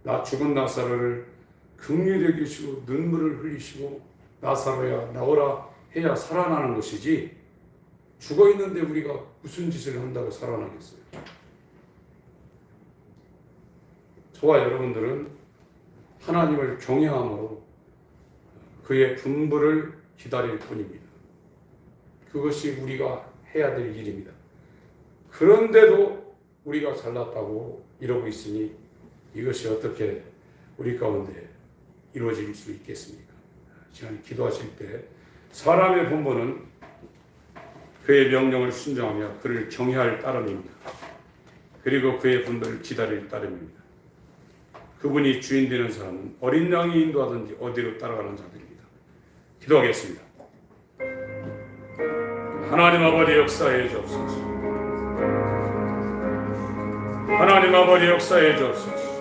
나 죽은 나사로를 긍휼히 여기시고 눈물을 흘리시고 나사로야 나오라 해야 살아나는 것이지 죽어 있는데 우리가 무슨 짓을 한다고 살아나겠어요? 저와 여러분들은 하나님을 경외함으로 그의 분부를 기다릴 뿐입니다. 그것이 우리가 해야 될 일입니다. 그런데도 우리가 잘났다고 이러고 있으니 이것이 어떻게 우리 가운데 이루어질 수 있겠습니까? 시간에 기도하실 때 사람의 본분은 그의 명령을 순종하며 그를 경외할 따름입니다. 그리고 그의 분부를 기다릴 따름입니다. 그분이 주인 되는 사람은 어린 양이 인도하든지 어디로 따라가는 자들입니다. 기도하겠습니다. 하나님 아버지 역사해 주옵소서. 하나님 아버지 역사해 주옵소서.